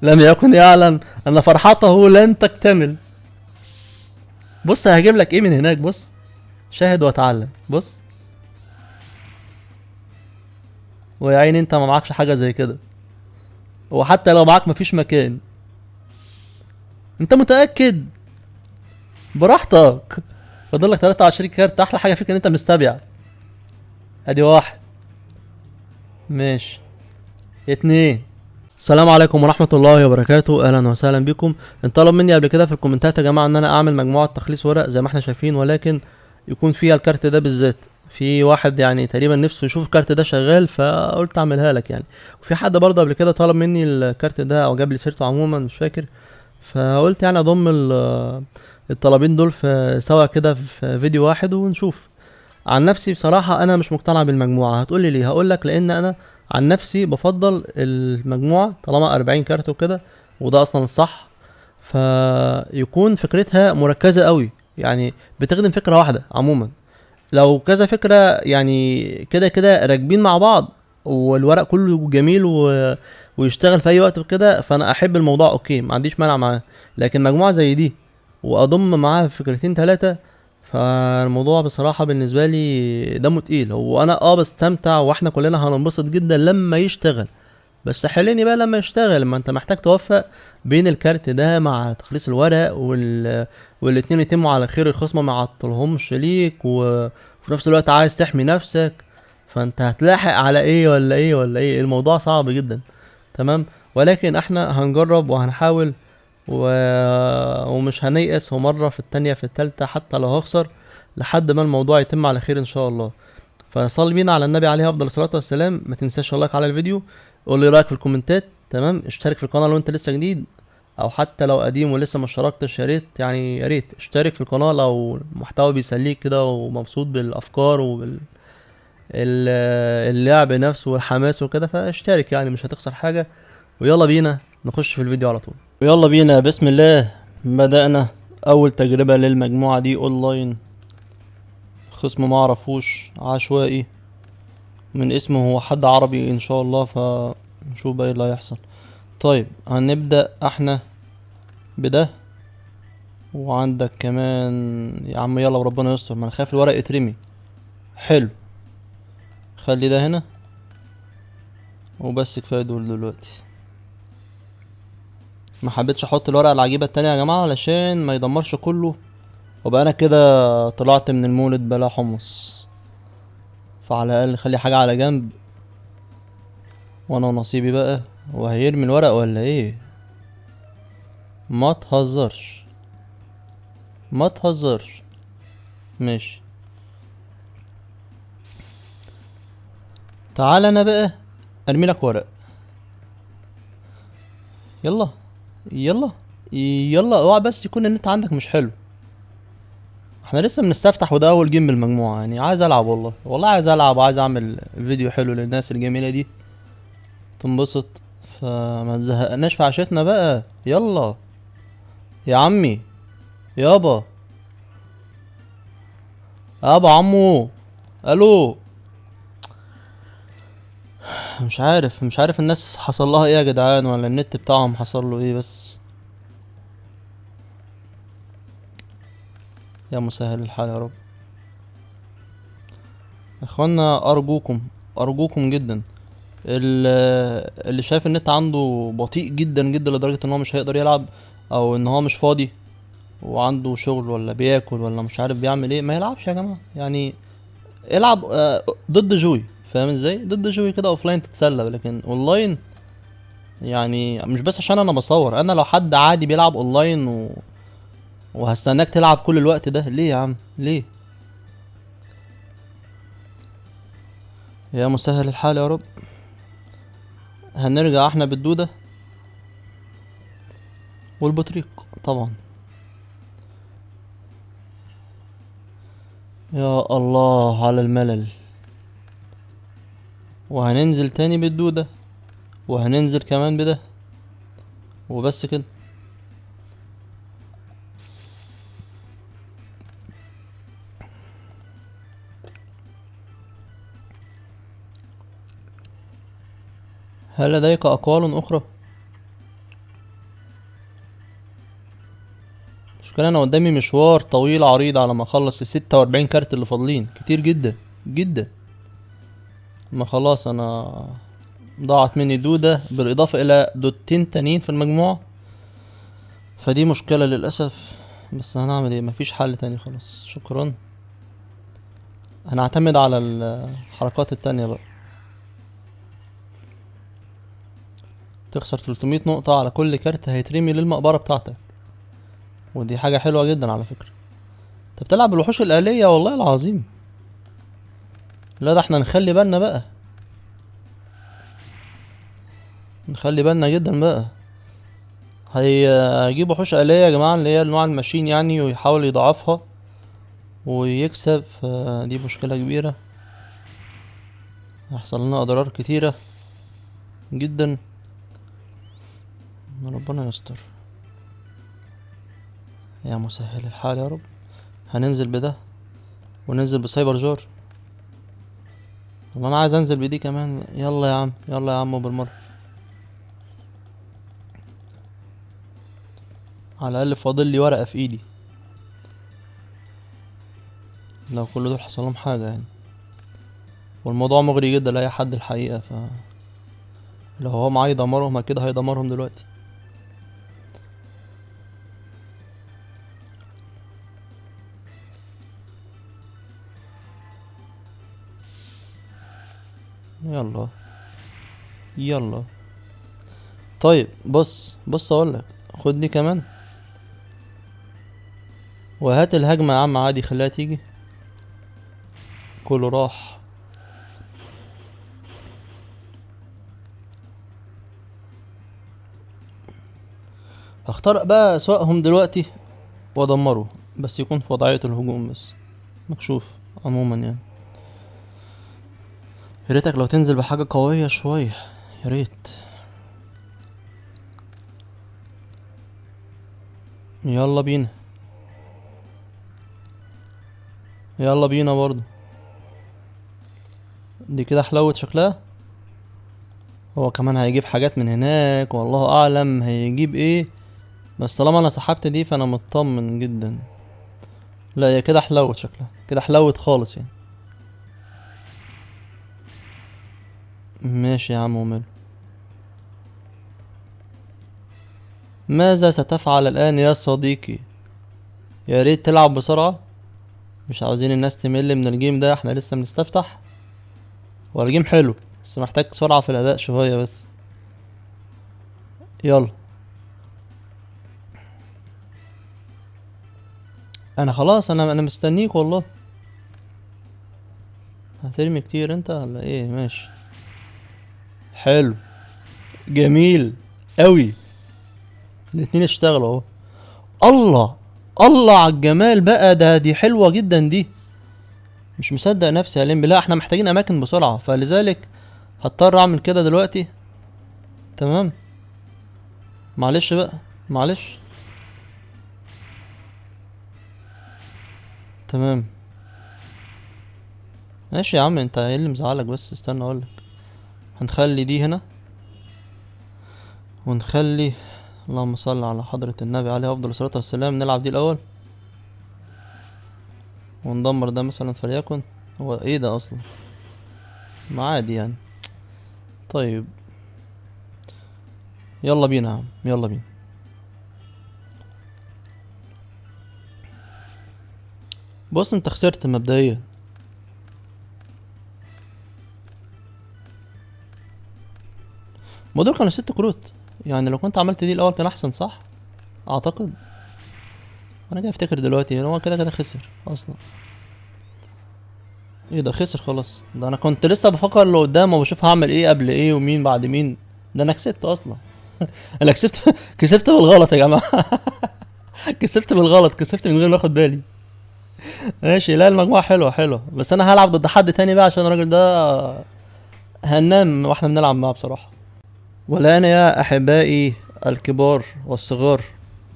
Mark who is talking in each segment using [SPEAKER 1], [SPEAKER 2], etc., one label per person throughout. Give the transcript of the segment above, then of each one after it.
[SPEAKER 1] لم يكن يعلم ان فرحته لن تكتمل. بص هجيب لك ايه من هناك، بص. شاهد واتعلم، بص. ويا عيني انت ما معكش حاجه زي كده، وحتى لو معاك مفيش مكان. انت متاكد؟ براحتك. فاضل لك 23 كارت. احلى حاجه فيك ان انت مستبيع. ادي واحد. ماشي. اتنين. السلام عليكم ورحمة الله وبركاته، اهلا وسهلا بكم. انطلب مني قبل كده في الكومنتات يا جماعة ان انا اعمل مجموعة تخليص ورق زي ما احنا شايفين، ولكن يكون فيها الكارت ده بالذات. في واحد يعني تقريبا نفسه يشوف الكارت ده شغال، فقلت اعملها لك يعني. وفي حد برضه قبل كده طلب مني الكارت ده او جاب لي سيرته عموما، مش فاكر. فقلت يعني اضم الطلبين دول في سوا كده في فيديو واحد ونشوف. عن نفسي بصراحة أنا مش مقتنع بالمجموعة. هتقولي ليه؟ هقولك لأن أنا عن نفسي بفضل المجموعة طالما 40 كارت وكده، وده أصلا الصح. فيكون فكرتها مركزة قوي، يعني بتخدم فكرة واحدة عموما. لو كذا فكرة يعني كده كده راكبين مع بعض، والورق كله جميل ويشتغل في أي وقت وكده، فأنا أحب الموضوع أوكي، ما عنديش مانع معاه. لكن مجموعة زي دي وأضم معاها فكرتين تلاتة، فالموضوع بصراحة بالنسبة لي دمه تقيل. هو انا بستمتع واحنا كلنا هننبسط جدا لما يشتغل، بس حليني بقى لما يشتغل. ما انت محتاج توفق بين الكارت ده مع تخليص الورق والاتنين يتموا على خير، الخصم ما يعطلهمش ليك وفي نفس الوقت عايز تحمي نفسك. فانت هتلاحق على ايه ولا ايه ولا ايه؟ الموضوع صعب جدا. تمام. ولكن احنا هنجرب وهنحاول و... ومش هنيأس، ومرة في التانية في التالتة حتى لو هخسر، لحد ما الموضوع يتم على خير ان شاء الله. فصلي بينا على النبي عليه افضل الصلاة والسلام. ما تنساش لايك على الفيديو، قول لي رايك في الكومنتات. تمام. اشترك في القناة لو انت لسه جديد، او حتى لو قديم ولسه ما اشتركتش، يا ريت يعني يا ريت اشترك في القناة لو المحتوى بيسليك كده ومبسوط بالافكار اللعب نفسه والحماس وكده، فاشترك يعني مش هتخسر حاجة. ويلا بينا نخش في الفيديو على طول. ويلا بينا بسم الله. بدأنا اول تجربة للمجموعة دي اونلاين. خصم ما اعرفوش، عشوائي، من اسمه هو حد عربي ان شاء الله، فنشوف بقى ايه اللي هيحصل. طيب هنبدأ احنا بده. وعندك كمان يا عم، يلا وربنا يستر، ما انا خايف الورق يترمي. حلو. خلي ده هنا وبس، كفايه دول دلوقتي. ما حبيتش احط الورقه العجيبه التانية يا جماعه علشان ما يدمرش كله، وبقى انا كده طلعت من المولد بلا حمص. فعلى الاقل خلي حاجه على جنب، وانا نصيبي بقى. وهيرمي الورق ولا ايه؟ ما تهزرش، ما تهزرش. ماشي. تعال انا بقى ارمي لك ورق. يلا يلا يلا. اوعى بس يكون النت عندك مش حلو. احنا لسه بنستفتح، وده اول جيم بالمجموعه، يعني عايز العب والله، والله عايز العب، وعايز اعمل فيديو حلو للناس الجميله دي تنبسط. فما تزهقناش في عشتنا بقى. يلا يا عمي، يابا، يابا عمو. الو. مش عارف الناس حصل لها ايه يا جدعان، ولا النت بتاعهم حصل له ايه بس. يا مسهل الحال يا رب. اخوانا ارجوكم، ارجوكم جدا، اللي شايف النت عنده بطيء جدا جدا لدرجة ان هو مش هيقدر يلعب، او ان هو مش فاضي وعنده شغل ولا بياكل ولا مش عارف بيعمل ايه، ما يلعبش يا جماعة يعني. العب ضد جوي، فاهم ازاي؟ ضد جوي كده اوفلاين تتسلى، لكن اونلاين يعني مش بس عشان انا بصور. انا لو حد عادي بيلعب اونلاين وهستناك تلعب كل الوقت ده ليه يا عم؟ ليه؟ يا مسهل الحال يا رب. هنرجع احنا بالدودة والبطريق طبعا. يا الله على الملل. وهننزل تاني بالدودة، وهننزل كمان بده، وبس كده. هل لديك أقوال أخرى؟ المشكلة انا قدامي مشوار طويل عريض على ما اخلص ال46 كارت اللي فاضلين، كتير جدا جدا. ما خلاص انا ضاعت مني دودة بالاضافة الى دودتين تانيين في المجموعة، فدي مشكلة للأسف. بس هنعمل ايه؟ مفيش حل تاني، خلاص شكرا. هنعتمد على الحركات التانية بقى. تخسر 300 نقطة على كل كارت هيترمي للمقبرة بتاعتك، ودي حاجة حلوة جدا على فكرة. انت بتلعب بالوحوش الآلية والله العظيم. لا ده احنا نخلي بالنا بقى، نخلي بالنا جدا بقى. هيجيب وحوش آلية يا جماعة، اللي هي نوع الماشين يعني، ويحاول يضعفها ويكسب، فدي مشكلة كبيرة. هيحصل لنا أضرار كتيرة جدا، ربنا يستر يا مسهل الحال يا رب. هننزل بده وننزل بسايبر جار. والله انا عايز انزل بدي كمان. يلا يا عم، يلا يا عم بالمرة، على الاقل فاضل لي ورقة في ايدي لو كل دول حصل لهم حاجة يعني. والموضوع مغري جدا لاي حد الحقيقة، لو هو معاه يدمرهم كده هيدمرهم دلوقتي. يلا يلا. طيب بص اقولك، خد دي كمان وهات الهجمة يا عم عادي، خليها تيجي. كله راح. هخترق بقى اسواقهم دلوقتي وادمره، بس يكون في وضعية الهجوم بس، مكشوف عموما يعني. ياريتك لو تنزل بحاجة قوية شوية، ياريت. يلا بينا، يلا بينا برضو. دي كده حلوت شكلها. هو كمان هيجيب حاجات من هناك والله اعلم هيجيب ايه، بس طالما انا سحبت دي فانا مطمن جدا. لا هي كده حلوت شكلها، كده حلوت خالص يعني. ماشي يا عم وماله. ماذا ستفعل الان يا صديقي؟ يا ريت تلعب بسرعة، مش عاوزين الناس تمل من الجيم ده، احنا لسه بنستفتح. هو الجيم حلو بس محتاج سرعة في الاداء شوية بس. يلا. انا خلاص، انا مستنيك والله. هترمي كتير انت ولا ايه؟ ماشي، حلو، جميل قوي. الاتنين اشتغلوا اهو. الله، الله على الجمال بقى ده، دي حلوة جدا دي. مش مصدق نفسي يا لمبي. لا احنا محتاجين اماكن بسرعة، فلذلك هضطر اعمل كده دلوقتي. تمام، معلش بقى، معلش. تمام ماشي يا عم، انت ايه اللي مزعلك؟ بس استنى اقولك. هنخلي دي هنا، ونخلي، اللهم صل على حضرة النبي عليه افضل الصلاة والسلام، نلعب دي الاول وندمر ده مثلا فليكن. هو ايه ده اصلا؟ ما عادي يعني. طيب يلا بينا يا عم، يلا بينا. بص انت خسرت مبدئيا. ما دول كانوا 6 كروت، يعني لو كنت عملت دي الاول كان احسن صح، اعتقد. انا جاي افتكر دلوقتي هو كده كده خسر اصلا. ايه ده؟ خسر خلاص؟ ده انا كنت لسه بفكر اللي قدام وبشوف هعمل ايه قبل ايه ومين بعد مين. ده انا كسبت اصلا. انا كسبت كسبت بالغلط يا جماعه. كسبت بالغلط، كسبت من غير ما اخد بالي. ماشي، لا المجموعه حلوه حلوه، بس انا هلعب ضد حد تاني بقى عشان الراجل ده هننام واحنا بنلعب معاه بصراحه. والآن يا أحبائي الكبار والصغار،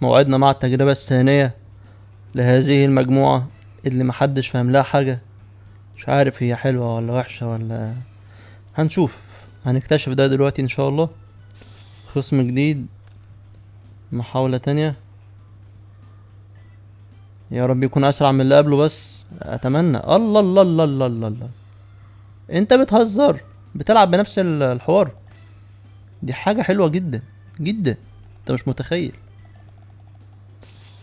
[SPEAKER 1] موعدنا مع التجربة الثانية لهذه المجموعة اللي محدش فاهم لها حاجة. مش عارف هي حلوة ولا وحشة ولا، هنشوف، هنكتشف ده دلوقتي إن شاء الله. خصم جديد، محاولة تانية. يا رب يكون اسرع من اللي قبله، بس اتمنى. الله الله الله الله الله الله. انت بتهزر؟ بتلعب بنفس الحوار؟ دي حاجة حلوة جدا جدا، انت مش متخيل.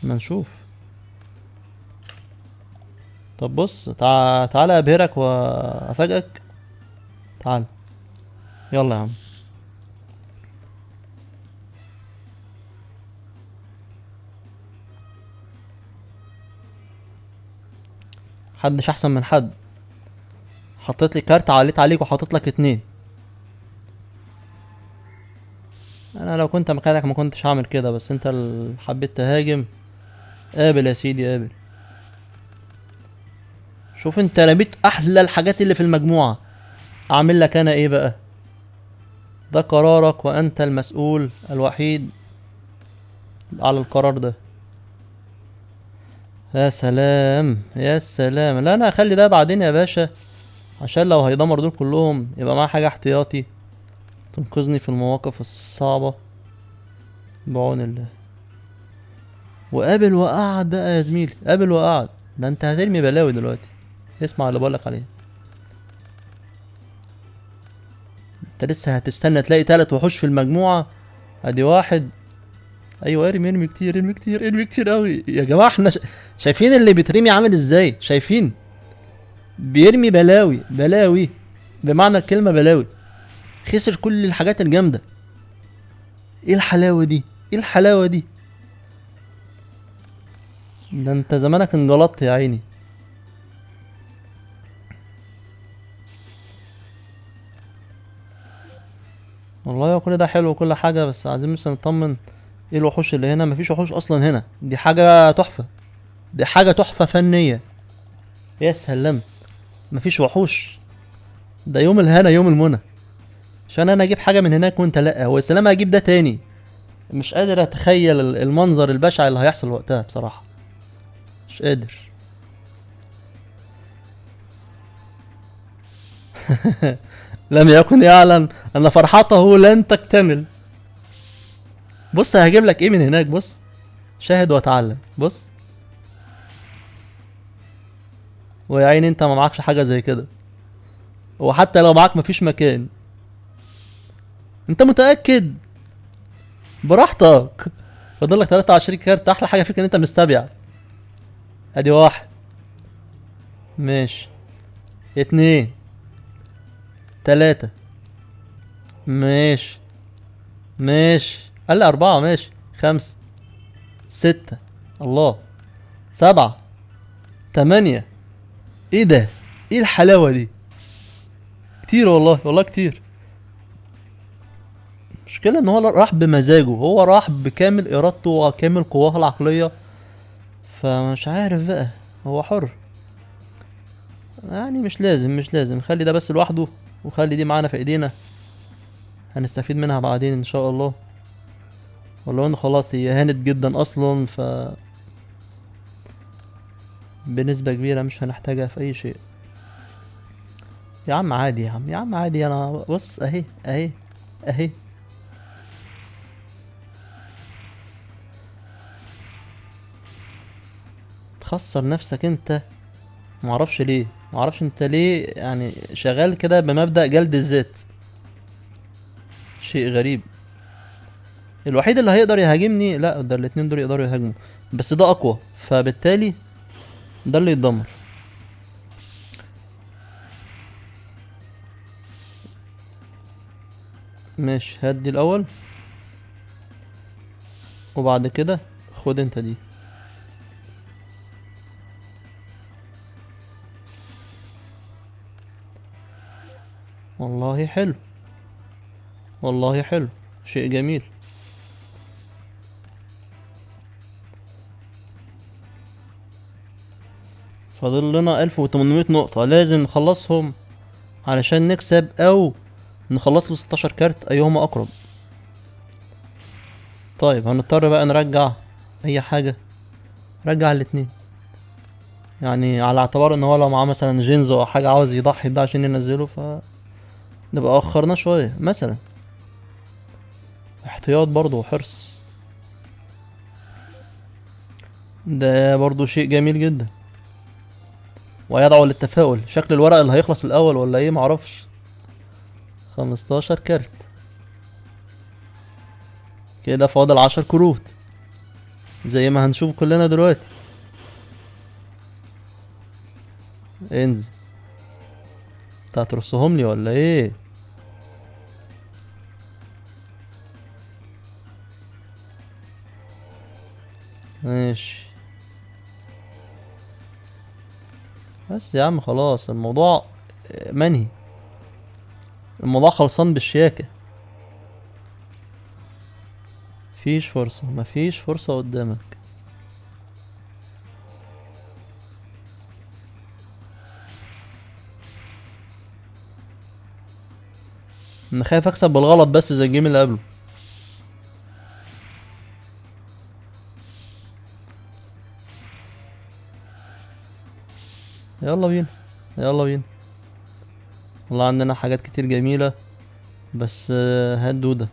[SPEAKER 1] ما نشوف. طب بص، تعالى ابهرك وافاجئك. تعال، يلا يا عم. محدش احسن من حد. حطيت لي كارت، عليت عليك وحطيت لك 2. انا لو كنت مكانك ما كنتش هعمل كده، بس انت اللي حبيت تهاجم. قابل يا سيدي، قابل. شوف انت رميت احلى الحاجات اللي في المجموعة، اعمل لك انا ايه بقى؟ ده قرارك وانت المسؤول الوحيد على القرار ده. يا سلام يا سلام. لا انا هخلي ده بعدين يا باشا، عشان لو هيدمر دول كلهم يبقى معايا حاجة احتياطي تنقذني في المواقف الصعبة بعون الله. وقابل وقعد بقى يا زميلي، قابل وقعد. ده انت هترمي بلاوي دلوقتي. اسمع اللي بقولك عليه. انت لسه هتستنى تلاقي 3 وحوش في المجموعة؟ ادي 1. ايوه ارمي، ارمي كتير، ارمي كتير، ارمي كتير قوي يا جماعة. احنا شايفين اللي بيترمي عامل ازاي؟ شايفين؟ بيرمي بلاوي بلاوي، بمعنى الكلمة بلاوي. خسر كل الحاجات الجامدة. ايه الحلاوة دي؟ ايه الحلاوة دي؟ ده انت زمانك انجلطت يا عيني. والله كل ده حلو وكل حاجة، بس عايزين بس نطمن. ايه الوحوش اللي هنا؟ مفيش وحوش اصلا هنا. دي حاجة تحفة، دي حاجة تحفة فنية. يا سلام، مفيش وحوش. ده يوم الهنا، يوم المنى. عشان انا اجيب حاجة من هناك وانت لا، والسلام اجيب ده تاني. مش قادر اتخيل المنظر البشع اللي هيحصل وقتها بصراحة. مش قادر. لم يكن يعلم ان فرحته لن تكتمل. بص هجيب لك ايه من هناك، بص. شاهد واتعلم، بص. ويا عيني انت ما معكش حاجة زي كده، وحتى لو معاك مفيش مكان. انت متأكد؟ براحتك. فاضل لك 23 كارت. احلى حاجة فيك ان انت مستبيع. ادي 1. ماشي. 2. 3. ماشي ماشي. قال لي 4. ماشي. 5. 6. الله. 7. 8. ايه ده؟ ايه الحلاوة دي؟ كتير والله، والله كتير. المشكلة ان هو راح بمزاجه، هو راح بكامل ارادته وكامل قواه العقلية. فمش عارف بقى، هو حر. يعني مش لازم خلي ده بس لوحده، وخلي دي معانا في ايدينا، هنستفيد منها بعدين ان شاء الله. ولو ان خلاص هي هانت جدا اصلا، بنسبة كبيرة مش هنحتاجها في اي شيء. يا عم عادي، يا عم، يا عم عادي. انا بص اهي اهي اهي. تخسر نفسك انت. معرفش ليه، معرفش انت ليه يعني شغال كده بمبدأ جلد الذات. شيء غريب. الوحيد اللي هيقدر يهاجمني، لا ده الاتنين دول يقدروا يهاجموا، بس ده اقوى، فبالتالي ده اللي يتدمر. ماشي، هدي الاول وبعد كده خد انت دي. والله حلو، والله حلو، شيء جميل. فاضل لنا 1800 نقطة لازم نخلصهم علشان نكسب، او نخلص له 16 كارت ايهما اقرب. طيب هنضطر بقى نرجع اي حاجة. رجع الاتنين، يعني على اعتبار ان هو لو معاه مثلا جينز او حاجة عاوز يضحي بده عشان ينزله، نبقى اخرنا شوية مثلا. احتياط برضو وحرص. ده برضو شيء جميل جدا ويدعو للتفاؤل. شكل الورق اللي هيخلص الاول ولا ايه معرفش. 15 كارت كده، فاضل 10 كروت زي ما هنشوف كلنا دلوقتي. انزل، انت هترصهم لي ولا ايه؟ ماشي. بس يا عم خلاص الموضوع منهي، الموضوع خلصان بالشياكة. مفيش فرصة، مفيش فرصة قدامك. انا خايف اكسب بالغلط بس زي الجيم اللي قبله. يلا بينا، يلا بينا. والله عندنا حاجات كتير جميلة، بس هات دودة.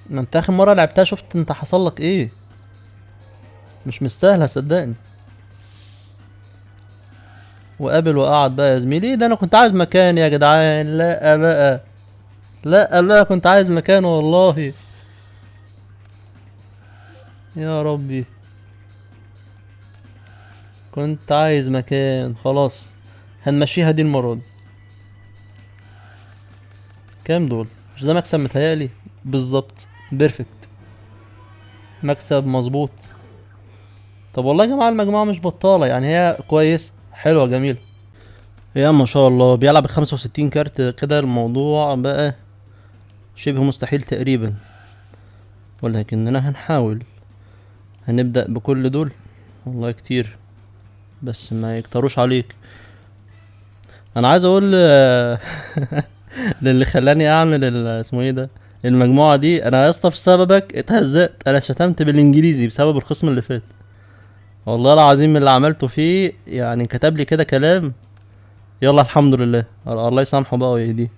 [SPEAKER 1] ما انت اخر مرة لعبتها شفت انت حصل لك ايه. مش مستاهلة صدقني. وقابل وقعد بقى يا زميلي، ده انا كنت عايز مكان يا جدعان. لا بقى، لا بقى، كنت عايز مكان والله. يا ربي، كنت عايز مكان. خلاص هنمشيها دي المرة دي. كام دول؟ مش ده مكسب متهيألي؟ بالظبط، بيرفكت، مكسب مظبوط. طب والله يا جماعة المجموعة مش بطالة يعني، هي كويس حلوة جميلة. يا ما شاء الله بيلعب 65 كارت كده، الموضوع بقى شبه مستحيل تقريبا، ولكننا هنحاول. هنبدأ بكل دول. والله كتير بس ما يكتروش عليك. انا عايز اقول للي خلاني اعمل اسمه ايه ده، المجموعة دي، انا يا اسطى بسببك اتهزقت. انا شتمت بالانجليزي بسبب الخصم اللي فات. والله العظيم من اللي عملته فيه يعني، كتب لي كده كلام. يلا الحمد لله، الله يسامحه بقى ويهديه.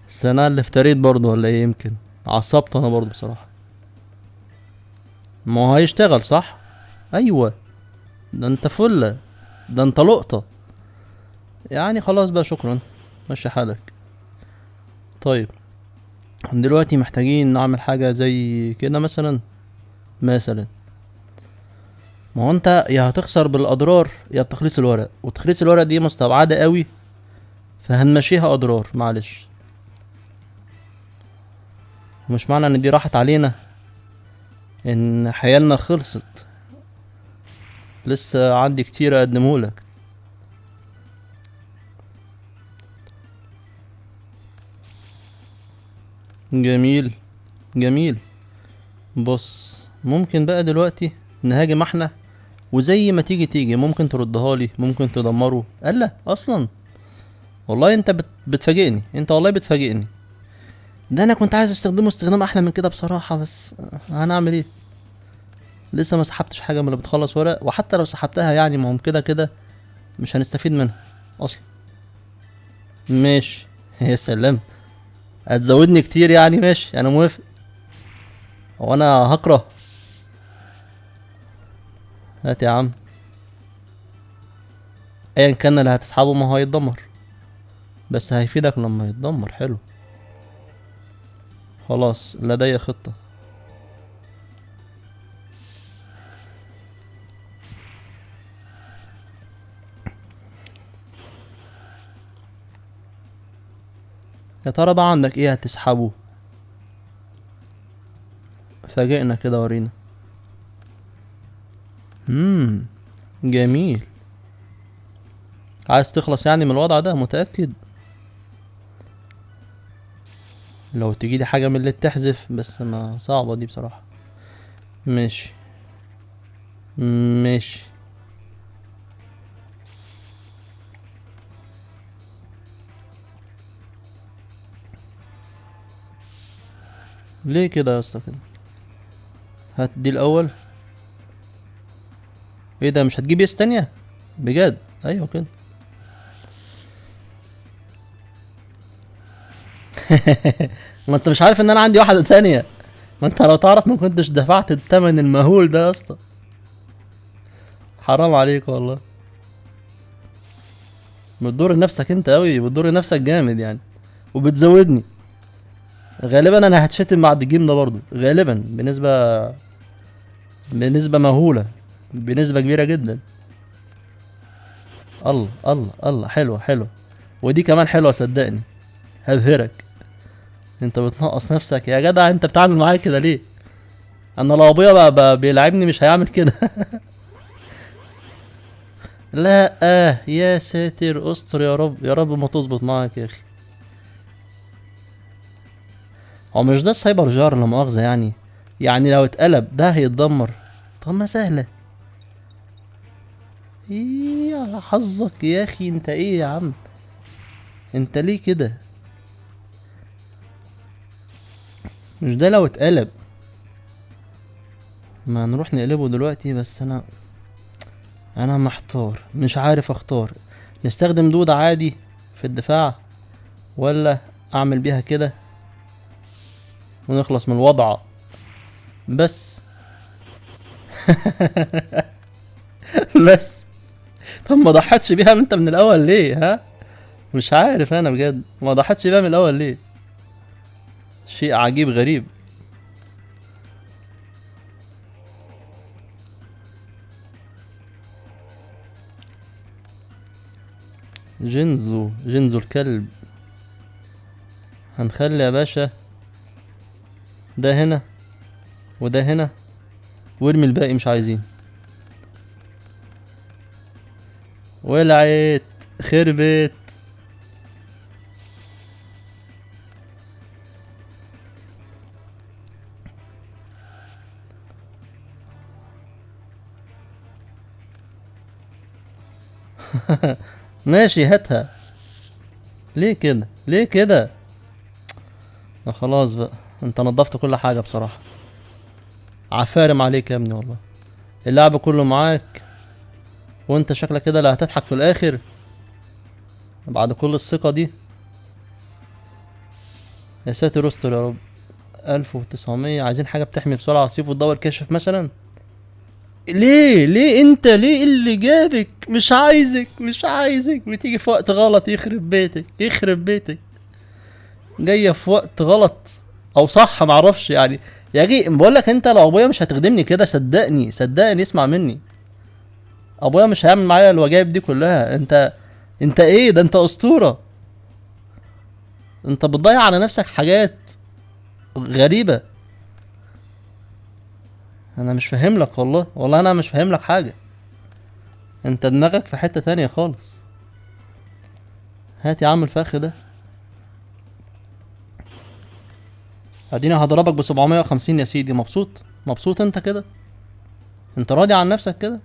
[SPEAKER 1] السنة اللي افتريت برضه ولا ايه؟ يمكن عصبت انا برضه بصراحة. ما هو هيشتغل صح. ايوه، ده انت فلة، ده انت لقطة. يعني خلاص بقى، شكرا، ماشي حالك. طيب دلوقتي محتاجين نعمل حاجة زي كده مثلا. ما هو انت يا هتخسر بالاضرار يا بتخليص الورق، وتخليص الورق دي مستبعدة قوي، فهنمشيها اضرار معلش. ومش معنى ان دي راحت علينا ان حيالنا خلصت، لسه عندي كتير اقدمهولك. جميل، جميل. بص، ممكن بقى دلوقتي نهاجم احنا، وزي ما تيجي تيجي، ممكن تردها لي، ممكن تدمره. قال لا اصلا. والله انت بتفاجئني، انت والله بتفاجئني. ده انا كنت عايز استخدمه استخدام احلى من كده بصراحة، بس هنعمل ايه؟ لسه ما سحبتش حاجة من اللي بتخلص ورق، وحتى لو سحبتها يعني ما هم كده كده مش هنستفيد منها اصلا. ماشي يا سلام، هتزودني كتير يعني، ماشي انا موافق. هو انا هكره؟ هات يا عم. ايا كان اللي هتسحبه ما هو هيتدمر، بس هيفيدك لما يتدمر. حلو، خلاص لدي خطة. يا ترى بقى عندك ايه هتسحبه؟ فاجئنا كده، ورينا. امم جميل. عايز تخلص يعني من الوضع ده؟ متأكد؟ لو تجيلي حاجة من اللي بتحذف، بس ما صعبة دي بصراحة. ماشي، ماشي. ليه كده يا اسطى كده؟ هات دي الاول. ايه ده، مش هتجيب يس تانية؟ بجد؟ ايوه كده. ما انت مش عارف ان انا عندي واحدة تانية. ما انت لو تعرف ما كنتش دفعت الثمن المهول ده يا اسطى. حرام عليك والله. بتضر نفسك انت قوي، بتضر نفسك جامد يعني، وبتزودني. غالبا انا هتشتم بعد الجيم ده برضو غالبا، بنسبة مهولة، بنسبة كبيرة جدا. الله الله الله، حلوة حلوة. ودي كمان حلوة صدقني، هبهرك. انت بتنقص نفسك يا جدع، انت بتعمل معايا كده ليه؟ انا لو ابويا بقى بيلعبني مش هيعمل كده. لا يا ساتر استر يا رب، يا رب ما تظبط معاك يا اخي. هو مش ده السايبر جار لا مؤاخذة يعني؟ يعني لو اتقلب ده هيتدمر. طب ما سهلة. ايه على حظك يا اخي، انت ايه يا عم؟ انت ليه كده؟ مش ده لو اتقلب. ما نروح نقلبه دلوقتي، بس انا محتار مش عارف اختار. نستخدم دودة عادي في الدفاع، ولا اعمل بيها كده ونخلص من الوضع بس. بس. طب ما ضحتش بيها انت من الاول ليه؟ ها، مش عارف انا بجد، ما ضحتش بيها من الاول ليه؟ شيء عجيب غريب. جنزو الكلب. هنخلي يا باشا ده هنا وده هنا، وارمي الباقي مش عايزين. ولعت، خربت. ماشي هاتها. ليه كده ليه كده؟ خلاص بقى، انت نضفت كل حاجة بصراحة. عفارم عليك يا ابني والله. اللعب كله معاك، وانت شكلك كده اللي هتضحك في الاخر بعد كل الثقة دي. يا ساتر استر يا رب. 1900. عايزين حاجة بتحمي بسرعة، سيف وتدور كاشف مثلا. ليه انت ليه اللي جابك؟ مش عايزك بتيجي في وقت غلط. يخرب بيتك يخرب بيتك. جاية في وقت غلط او صح معرفش يعني. يا اخي بقولك، انت لو ابويا مش هتخدمني كده، صدقني اسمع مني. ابويا مش هيعمل معايا الوجايب دي كلها. انت ايه ده؟ انت اسطورة. انت بتضيع على نفسك حاجات غريبة. انا مش فاهم لك والله انا مش فاهم لك حاجة. انت دماغك في حتة تانية خالص. هات يا عم الفخ ده. اديني هضربك ب 750 يا سيدي. مبسوط انت كده؟ انت راضي عن نفسك كده؟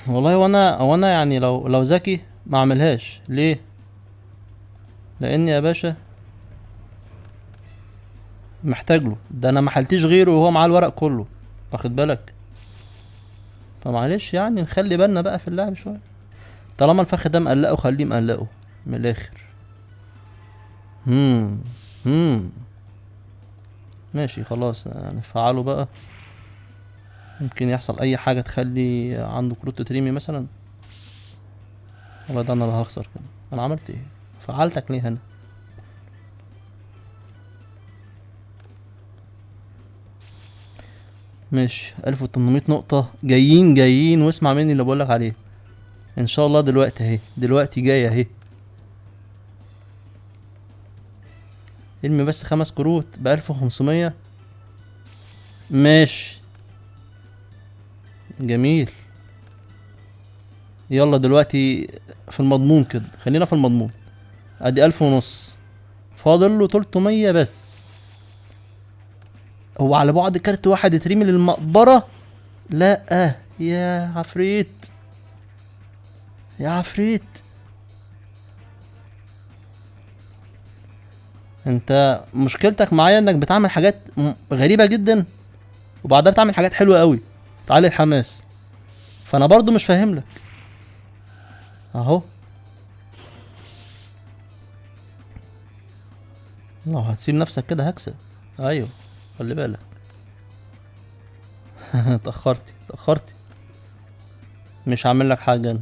[SPEAKER 1] والله وانا يعني لو ذكي ما اعملهاش. ليه؟ لان يا باشا محتاج له ده. انا ما حلتيش غيره وهو معاه الورق كله، واخد بالك؟ فمعلش يعني نخلي بالنا بقى في اللعب شويه. طالما الفخ ده مقلقه خليه مقلقه من الاخر. هم هم ماشي خلاص نفعله بقى. ممكن يحصل اي حاجه تخلي عنده كروت تريمي مثلا. والله ده انا اللي هخسر كده. انا عملت ايه؟ فعلتك ليه هنا؟ ماشي. 1800 نقطة جايين واسمع مني اللي بقولك عليه. ان شاء الله دلوقتي اهي، دلوقتي جاية اهي. ارمي بس 5 كروت ب 1500. ماشي جميل. يلا دلوقتي في المضمون كده، خلينا في المضمون. ادي 1500، فاضل له 300 بس. هو على بعد كارت واحد يترمي للمقبرة. لا يا عفريت يا عفريت. انت مشكلتك معايا انك بتعمل حاجات غريبة جدا، وبعدها بتعمل حاجات حلوة قوي تعالي الحماس. فانا برضو مش فاهم لك. اهو لو هتسيب نفسك كده هكسب. ايوه، خلي بالك. اتأخرتي. مش هعمل لك حاجة انا.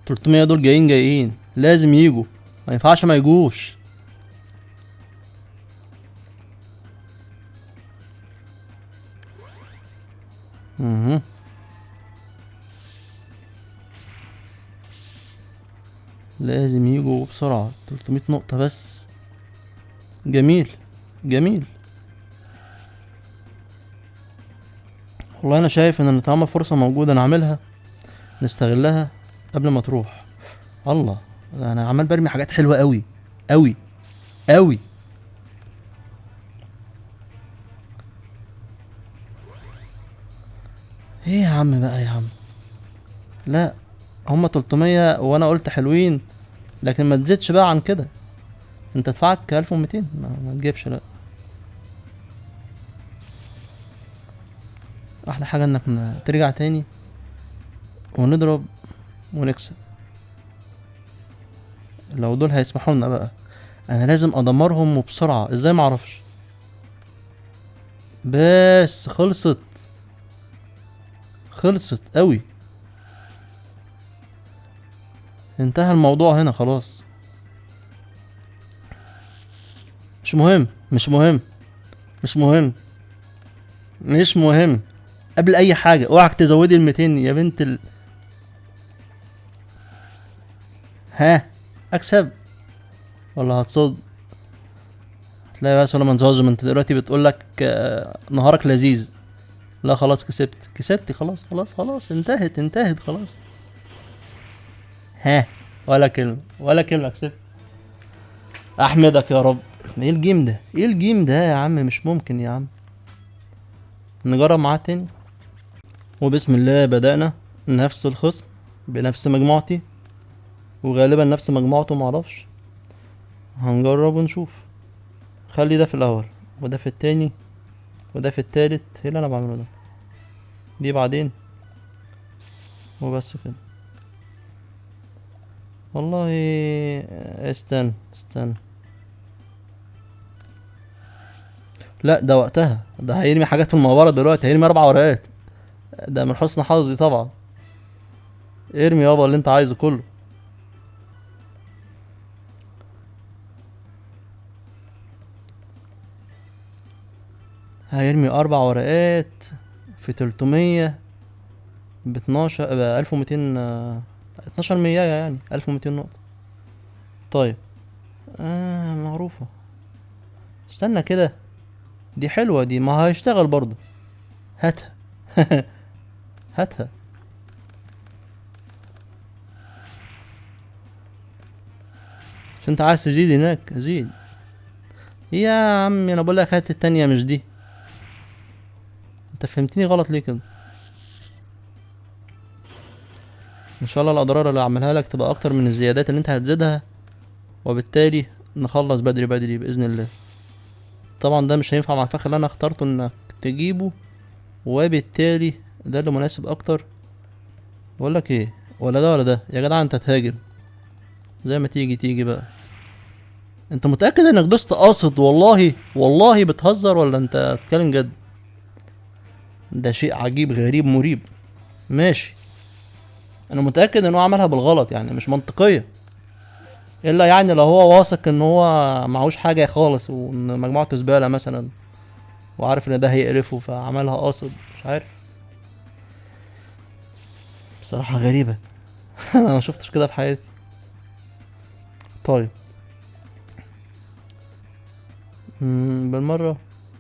[SPEAKER 1] 300 دول جايين لازم يجوا، ما ينفعش ما يجوش. اها، لازم يجوا بسرعة. 300 نقطة بس. جميل جميل. والله انا شايف ان طالما فرصة موجودة نعملها، نستغلها قبل ما تروح. الله، انا عمال برمي حاجات حلوة قوي قوي قوي. ايه يا عم بقى يا عم؟ لا، هما 300 وانا قلت حلوين، لكن ما تزيدش بقى عن كده. انت دفعك 1200، ما تجيبش لا. احلى حاجة انك ترجع تاني ونضرب ونكسب. لو دول هيسمحوا لنا بقى، انا لازم ادمرهم وبسرعة. ازاي؟ معرفش. بس خلصت قوي. انتهى الموضوع هنا خلاص. مش مهم مش مهم مش مهم مش مهم. قبل اي حاجة اوعك تزودي ال200 يا بنت ها، اكسب ولا هتصد؟ تلاقي بس لما جادجمنت دلوقتي بتقولك نهارك لذيذ. لا خلاص، كسبتي خلاص انتهت خلاص. ها، ولا كلمة كسبت. احمدك يا رب. ايه الجيم ده يا عم؟ مش ممكن يا عم. نجرب معاه تاني. وبسم الله بدأنا. نفس الخصم بنفس مجموعتي، وغالبا نفس مجموعته، معرفش. هنجرب ونشوف. خلي ده في الاول، وده في التاني، وده في التالت. ايه اللي انا بعمله ده؟ دي بعدين. وبس كده. والله استنى. لا، ده وقتها. ده هيرمي حاجات في المقبرة دلوقتي، هيرمي 4 ورقات. ده من حسن حظي طبعا. ارمي يابا اللي انت عايزه كله. هيرمي 4 ورقات في 300 ب12 ب1200. 12 مية يعني 1200 نقطة. طيب. معروفة. استنى كده. دي حلوة دي، ما هيشتغل برضو. هاتها. هاتها. عشان انت عايز تزيد هناك، زيد. يا عمي انا بقولك هات التانية مش دي. انت فهمتني غلط ليه كده؟ ان شاء الله الاضرار اللي اعملها لك تبقى اكتر من الزيادات اللي انت هتزيدها، وبالتالي نخلص بدري بدري باذن الله. طبعا ده مش هينفع مع الفخ اللي انا اخترته انك تجيبه، وبالتالي ده اللي مناسب اكتر. بقولك ايه، ولا ده ولا ده يا جدع؟ انت تهاجم زي ما تيجي بقى. انت متأكد انك دوست قاصد؟ والله بتهزر ولا انت بتتكلم جد؟ ده شيء عجيب غريب مريب. ماشي، انا متأكد ان هو عملها بالغلط، يعني مش منطقية. الا يعني لو هو واثق ان هو معهوش حاجة خالص، وان مجموعته زبالة مثلا، وعارف ان ده هيقرفه فعملها قاصد. مش عارف، بصراحة غريبة. انا ما شفتش كده في حياتي. طيب.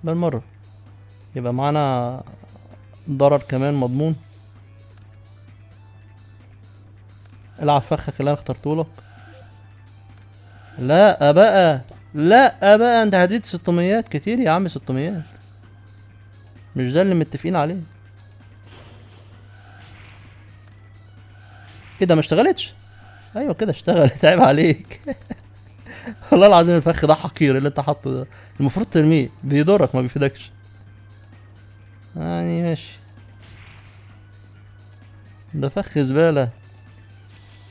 [SPEAKER 1] بالمرة يبقى معانا ضرر كمان مضمون. العب فخك اللي انا اخترتهولك. لا بقى انت هتزيد 600 كتير يا عم. 600 مش ده اللي متفقين عليه. كده ما اشتغلتش. ايوه كده اشتغلت. عيب عليك. والله العظيم الفخ ده حقير اللي انت حاطه ده. المفروض ترميه، بيضرك ما بيفيدكش. يعني ماشي. ده فخ زبالة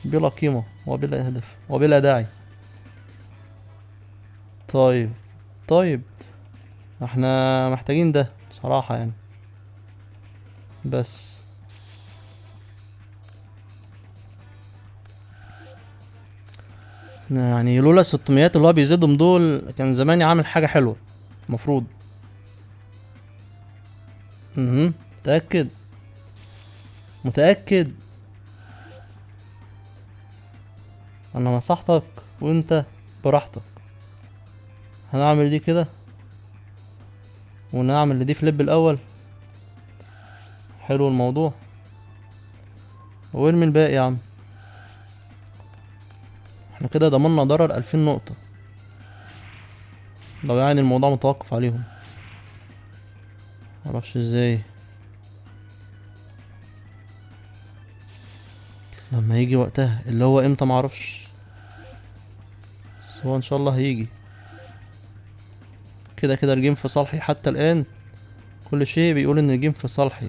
[SPEAKER 1] بلا قيمة وبلا هدف وبلا داعي. طيب طيب، احنا محتاجين ده بصراحة يعني. بس يعني لولا الستميات اللي هو بيزيدهم دول كان زماني عامل حاجة حلوة المفروض. متأكد. متأكد. انا نصحتك وانت براحتك. هنعمل دي كده ونعمل دي فليب الاول. حلو الموضوع. وارمي الباقي يا عم. احنا كده ضمننا ضرر 2000 نقطة، لو يعني الموضوع متوقف عليهم. معرفش ازاي. لما يجي وقتها اللي هو امتى معرفش، بس هو ان شاء الله هيجي. كده كده الجيم في صالحي حتى الان. كل شيء بيقول ان الجيم في صالحي.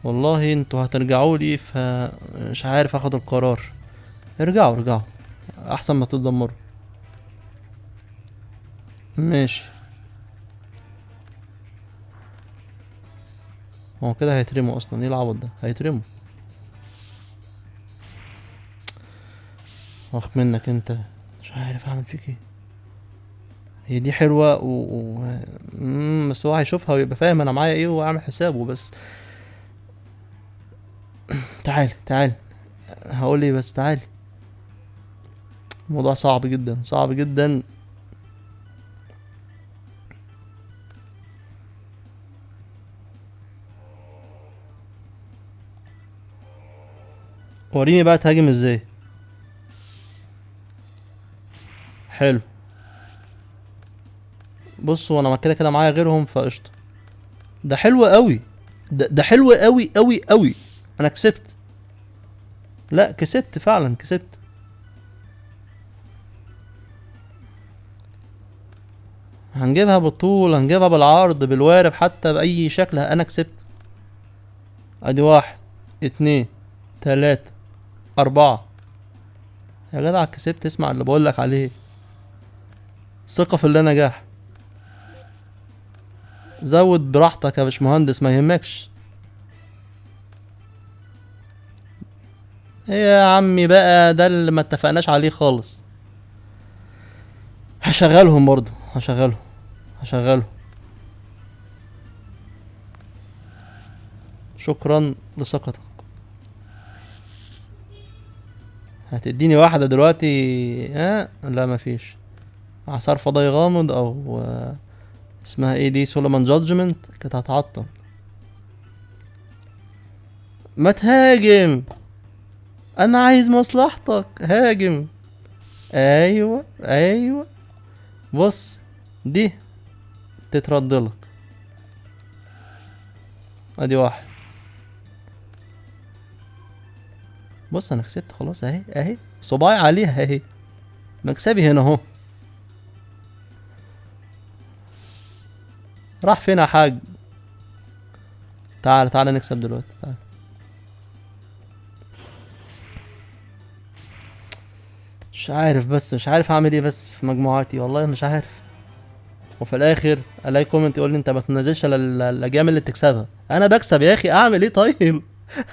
[SPEAKER 1] والله انتوا هترجعوا لي فمش عارف اخد القرار. ارجعوا ارجعوا، احسن ما تتدمروا. ماشي. هو كده هيترموا اصلا، ايه العبط ده؟ هيترموا. واخ منك انت. مش عارف اعمل فيك ايه. هي دي حلوة بس هو هيشوفها ويبقى فاهم انا معايا ايه واعمل حسابه بس. تعال تعال. هقول ايه بس تعال. الموضوع صعب جدا صعب جدا. وريني بقى تهاجم ازاي. حلو. بص هو انا كده كده معايا غيرهم فقشطة. ده حلو قوي. ده حلو قوي قوي قوي. انا كسبت. لا كسبت فعلا كسبت. هنجيبها بالطول، هنجيبها بالعرض بالوارب حتى باي شكل، انا كسبت. ادي واحد اتنين تلاتة اربعة. يا جدع كسبت، اسمع اللي بقولك عليه. ثقة في اللي نجاح. زود براحتك يا باشمهندس ما يهمكش. ايه يا عمي بقى ده اللي ما اتفقناش عليه خالص. هشغلهم برضو هشغلهم. هشغلهم. شكرا لثقتك. هتديني واحدة دلوقتي؟ لا مفيش. اعصار فضائي غامض او اسمها ايه دي، سولومان جادجمنت كانت هتعطل. ما تهاجم. انا عايز مصلحتك، هاجم. ايوه ايوه. بص دي تتردلك. ادي واحد. بص انا كسبت خلاص اهي اهي، صباعي عليها اهي. مكسبي هنا اهو. راح فين يا حاج؟ تعال تعال نكسب دلوقتي تعال. مش عارف بس مش عارف اعمل ايه بس في مجموعاتي، والله مش عارف. وفي الاخر الاقي كومنت يقول لي انت ما تنزلش الا الاجيال اللي بتكسبها. انا بكسب يا اخي، اعمل ايه طيب؟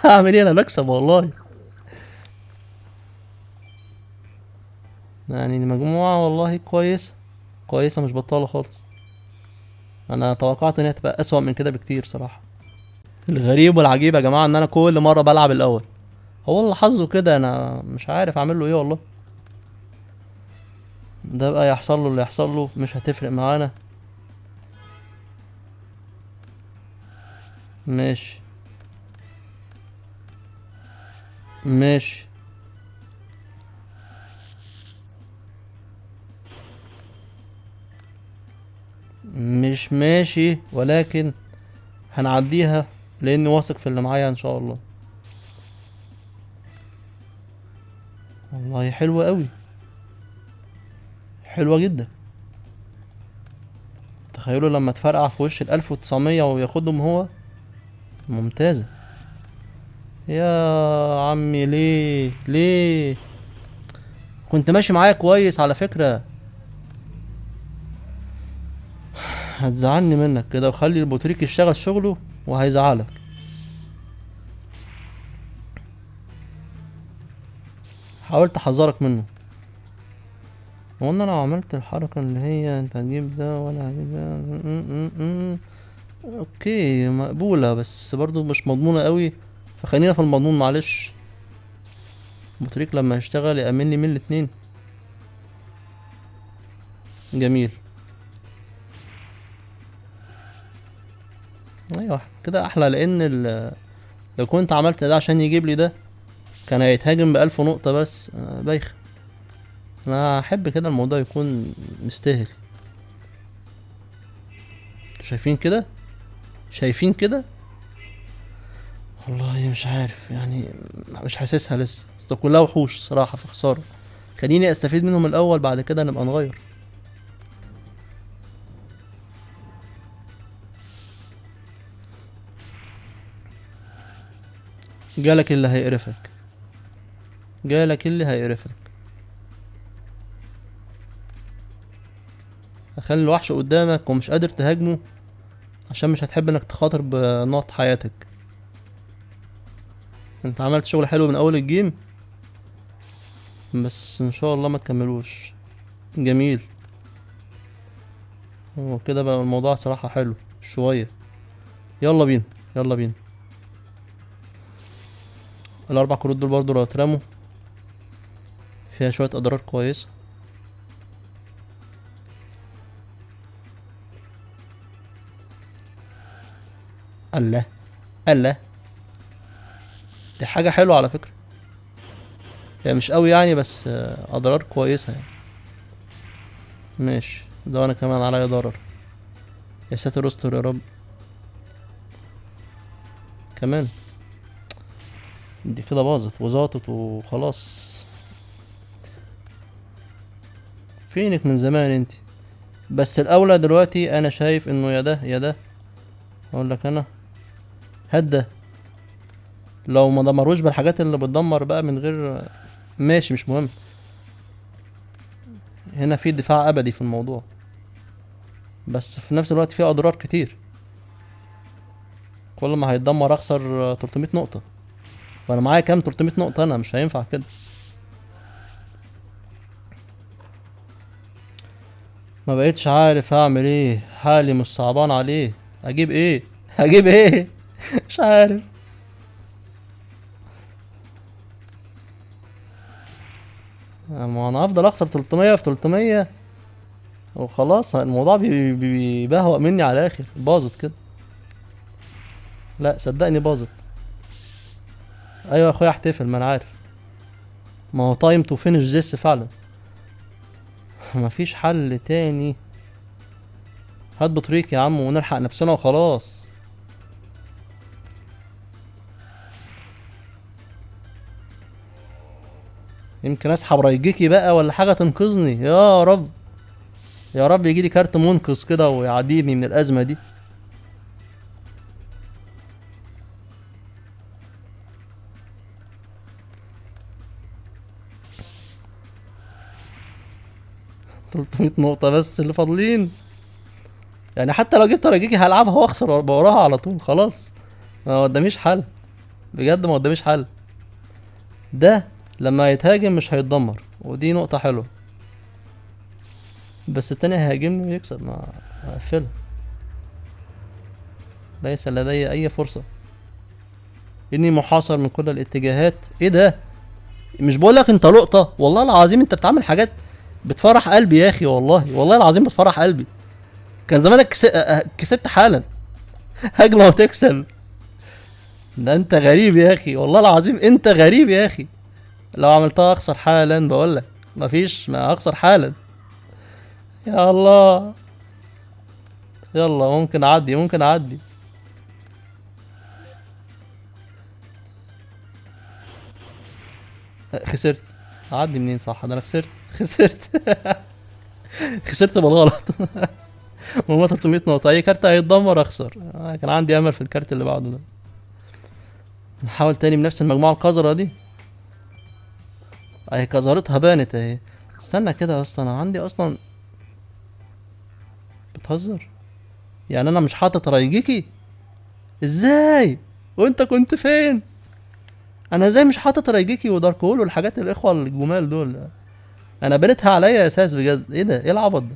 [SPEAKER 1] اعمل ايه؟ انا بكسب والله. يعني المجموعة والله كويسة. كويسة مش بطالة خالص. انا توقعت ان هي تبقى اسوأ من كده بكتير صراحة. الغريب والعجيب يا جماعة ان انا كل مرة بلعب الاول. هو اللي حظه كده، انا مش عارف اعمل له ايه والله. ده بقى يحصل له اللي يحصل له مش هتفرق معانا. ماشي. ماشي. مش ماشي ولكن هنعديها لاني واثق في اللي معايا ان شاء الله. والله حلوة قوي. حلوة جدا. تخيلوا لما تفرقع في وش ال1900 وياخدهم هو. ممتازة. يا عمي ليه ليه؟ كنت ماشي معايا كويس على فكرة. هتزعلني منك كده وخلي البطريق يشتغل شغله وهيزعلك. حاولت احذرك منه. هو انا لو عملت الحركة اللي هي انت هتجيب ده وانا هجيب ده اوكي مقبولة، بس برضو مش مضمونة قوي، فخلينا في المضمون معلش. البطريق لما يشتغل يأمن لي من الاتنين. جميل. ايوه كده احلى، لان لو كنت عملت ده عشان يجيب لي ده كان هيتهاجم بألف نقطة بس بايخ. انا احب كده الموضوع يكون مستاهل. انتوا شايفين كده؟ شايفين كده؟ والله مش عارف يعني، مش حاسسها لسه، اصل كلها وحوش صراحة في خسارة. خليني استفيد منهم الاول، بعد كده نبقى نغير. جالك اللي هيقرفك، جالك اللي هيقرفك. اخلي الوحش قدامك ومش قادر تهاجمه عشان مش هتحب انك تخاطر بنقط حياتك. انت عملت شغل حلو من اول الجيم، بس ان شاء الله ما تكملوش. جميل. هو كده بقى الموضوع صراحة حلو شوية. يلا بينا، يلا بينا. الاربع كروت دول برضو لو اترموا فيها شوية اضرار كويسة. الله، الله. دي حاجة حلوة على فكرة، هي مش قوي يعني بس اضرار كويسة يعني. ماشي، ده انا كمان عليا ضرر. يا ساتر استر يا رب. كمان دي كده باظت وزاطت وخلاص. فينك من زمان انت؟ بس الاولى دلوقتي انا شايف انه يا ده يا ده. اقول لك انا هدى، لو ما دمروش بالحاجات اللي بتدمر بقى من غير، ماشي مش مهم. هنا في دفاع ابدي في الموضوع، بس في نفس الوقت في اضرار كتير. كل ما هيتدمر اخسر 300 نقطة، وانا معايا كام 300 نقطة؟ انا مش هينفع كده. ما بقيتش عارف اعمل ايه، حالي مش صعبان عليه. اجيب ايه؟ هجيب ايه؟ مش عارف. ما انا هفضل اخسر 300 في 300 وخلاص، الموضوع بيبهوأ مني على الاخر. باظت كده. لا صدقني باظت. ايوه يا اخويا احتفل، ما انا عارف. ما هو تايم تو فينش ذس فعلا. مفيش حل تاني. هات بطريق يا عم ونلحق نفسنا وخلاص. يمكن اسحب رايجيكي بقى ولا حاجه تنقذني، يا رب. يا رب يجيلي كارت منقذ كده ويعديني من الازمه دي. تلتمية نقطة بس اللي فاضلين. يعني حتى لو جبت رايجيكي هلعبها واخسر وراها على طول خلاص. ما قداميش حل، بجد ما قداميش حل. ده لما يتهاجم مش هيتدمر، ودي نقطة حلوة. بس التاني هيهاجمني ويكسب، ما هقفلها. ليس لدي اي فرصة، اني محاصر من كل الاتجاهات. ايه ده؟ مش بقولك انت لقطة؟ والله العظيم انت بتعمل حاجات بتفرح قلبي يا اخي، والله والله العظيم بتفرح قلبي. كان زمانك كسبت حالا. هجمة وتكسب. ده انت غريب يا اخي، والله العظيم انت غريب يا اخي. لو عملتها اخسر حالا، بقولك مفيش، ما اخسر حالا. يا الله. يلا ممكن اعدي، ممكن اعدي. خسرت. اعدي منين؟ صح، ده انا خسرت. خسرت. خسرت بالغلط. هما 300 نقطة، اي كارت هيتدمر اخسر. كان عندي امل في الكارت اللي بعده ده. نحاول تاني بنفس المجموعة القذرة دي. اهي قذرتها بانت اهي. استنى كده اصلا، انا عندي اصلا. بتهزر. يعني انا مش حاطط رايجيكي؟ ازاي وانت كنت فين؟ انا ازاي مش حاطط رايجيكي ودارك هول والحاجات الاخوه الجمال دول؟ انا بنتها عليا اساس بجد. ايه ده؟ ايه العبط ده؟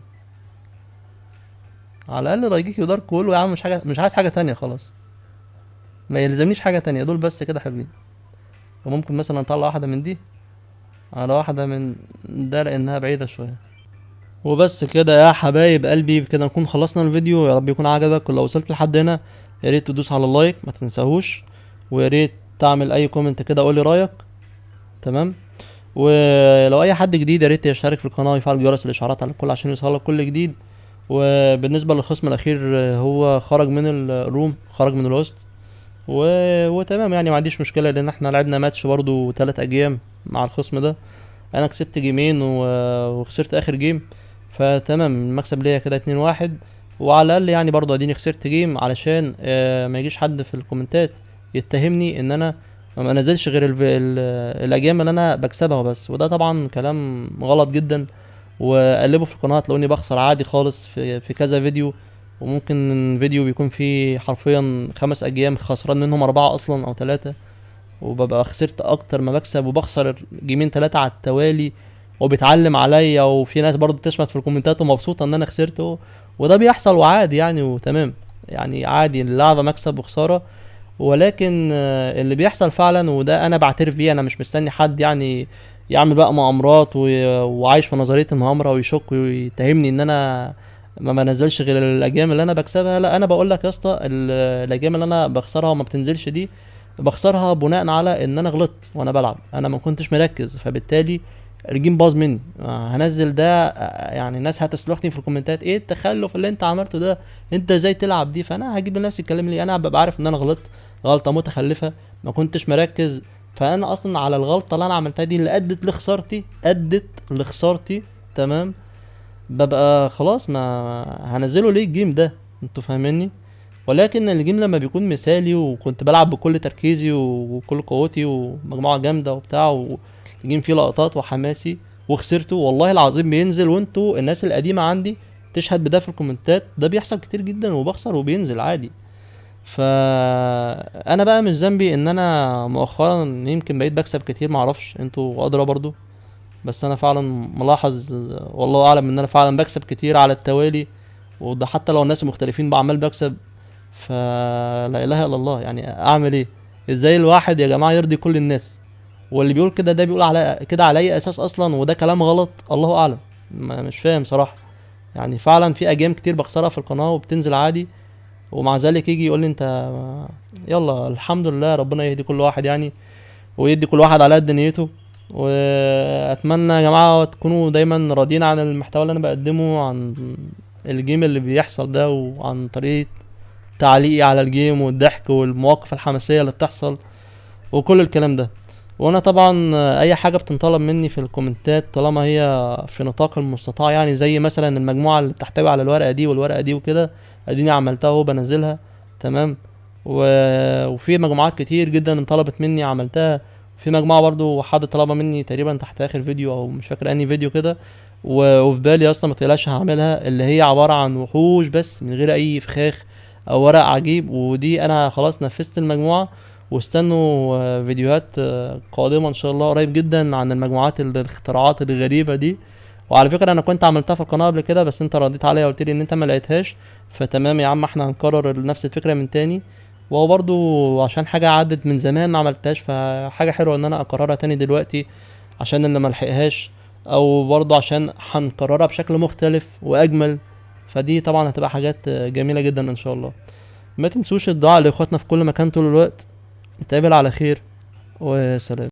[SPEAKER 1] على الاقل رايجيكي ودارك هول يا عم، مش حاجه، مش عايز حاجه تانية خلاص، ما يلزمنيش حاجه تانية، دول بس كده حلوين. وممكن مثلا اطلع واحده من دي على واحده من ده لانها بعيده شويه. وبس كده يا حبايب قلبي، بكده نكون خلصنا الفيديو. يا رب يكون عجبك، ولو وصلت لحد هنا يا ريت تدوس على اللايك ما تنساهوش، ويا ريت تعمل اي كومنت كده قول لي رايك. تمام. ولو اي حد جديد يا ريت يشترك في القناه ويفعل جرس الاشعارات على الكل عشان يوصلك كل جديد. وبالنسبه للخصم الاخير، هو خرج من الروم، خرج من الوسط و... وتمام يعني، ما عنديش مشكله لان احنا لعبنا ماتش برضو 3 ايام مع الخصم ده. انا كسبت جيمين وخسرت اخر جيم، فتمام المكسب ليا كده 2-1. وعلى الاقل يعني برضو اديني خسرت جيم علشان ما يجيش حد في الكومنتات يتهمني ان انا ما انزلش غير الاجيال اللي انا بكسبها بس، وده طبعا كلام غلط جدا. وقلبوا في القناه تلاقوني بخسر عادي خالص في كذا فيديو، وممكن فيديو بيكون فيه حرفيا 5 ايام خسران منهم 4 اصلا او 3، وببقى خسرت اكتر ما بكسب، وبخسر جيمين 3 على التوالي وبيتعلم عليا. وفي ناس برضه تشمت في الكومنتات ومبسوطه ان انا خسرته، وده بيحصل وعادي يعني وتمام. يعني عادي اللعبه مكسب وخساره، ولكن اللي بيحصل فعلا وده انا بعترف بيه، انا مش مستني حد يعني يعمل بقى مؤامرات وعايش في نظريه المؤامره ويشك ويتهمني ان انا ما بنزلش غير الاجيال اللي انا بكسبها. لا، انا بقول لك يا اسطى الاجيال اللي انا بخسرها وما بتنزلش دي بخسرها بناء على ان انا غلطت وانا بلعب، انا ما كنتش مركز، فبالتالي الجيم باظ مني. هنزل ده يعني الناس هتسلخني في الكومنتات، ايه التخلف اللي انت عملته ده، انت ازاي تلعب دي؟ فانا هجيب لنفسي الكلام ليه؟ انا ببقى عارف ان انا غلطت غلطه متخلفه، ما كنتش مركز. فانا اصلا على الغلطه اللي انا عملتها دي اللي ادت لخسارتي تمام، ببقى خلاص ما هنزله ليه الجيم ده؟ انتوا فاهميني؟ ولكن الجيم لما بيكون مثالي وكنت بلعب بكل تركيزي وكل قوتي ومجموعه جامده وبتاع، والجيم فيه لقطات وحماسي وخسرته، والله العظيم بينزل، وانتوا الناس القديمه عندي تشهد بده في الكومنتات، ده بيحصل كتير جدا وبخسر وبينزل عادي. فانا بقى مش ذنبي ان انا مؤخرا يمكن بقيت بكسب كتير، معرفش انتوا ادرى برضو، بس انا فعلا ملاحظ والله اعلم ان انا فعلا بكسب كتير على التوالي، وده حتى لو الناس مختلفين بعمل بكسب. فلا اله الا الله، يعني اعمل ايه؟ ازاي الواحد يا جماعه يرضي كل الناس؟ واللي بيقول كده ده بيقول على كده على اي اساس اصلا؟ وده كلام غلط، الله اعلم. مش فاهم صراحه. يعني فعلا في اجيام كتير بخسرها في القناه وبتنزل عادي، ومع ذلك يجي يقول لي انت يلا الحمد لله، ربنا يهدي كل واحد يعني، ويدي كل واحد على قد نيته. واتمنى يا جماعه تكونوا دايما راضيين عن المحتوى اللي انا بقدمه، عن الجيم اللي بيحصل ده، وعن طريقه تعليقي على الجيم والضحك والمواقف الحماسيه اللي بتحصل وكل الكلام ده. وانا طبعا اي حاجه بتنطلب مني في الكومنتات طالما هي في نطاق المستطاع، يعني زي مثلا المجموعه اللي بتحتوي على الورقه دي والورقه دي وكده، اديني عملتها وبنزلها تمام. وفي مجموعات كتير جدا انطلبت مني عملتها. في مجموعه برضو حد طلبها مني تقريبا تحت اخر فيديو او مش فاكر اني فيديو كده، وفي بالي اصلا ما تقلقش هعملها، اللي هي عباره عن وحوش بس من غير اي فخاخ او ورق عجيب، ودي انا خلاص نفذت المجموعه. واستنوا فيديوهات قادمه ان شاء الله قريب جدا عن المجموعات الاختراعات الغريبه دي. وعلى فكره انا كنت عملتها في القناه قبل كده، بس انت رديت عليا وقلت لي ان انت ما لقيتهاش، فتمام يا عم احنا هنكرر نفس الفكره من تاني. وهو برضو عشان حاجه عدت من زمان ما عملتهاش، فحاجه حلوه ان انا اكررها تاني دلوقتي عشان اللي ملحقهاش، او برضو عشان هنكررها بشكل مختلف واجمل. فدي طبعا هتبقى حاجات جميله جدا ان شاء الله. ما تنسوش الدعاء لاخواتنا في كل مكان طول الوقت. نتقابل على خير وسلام.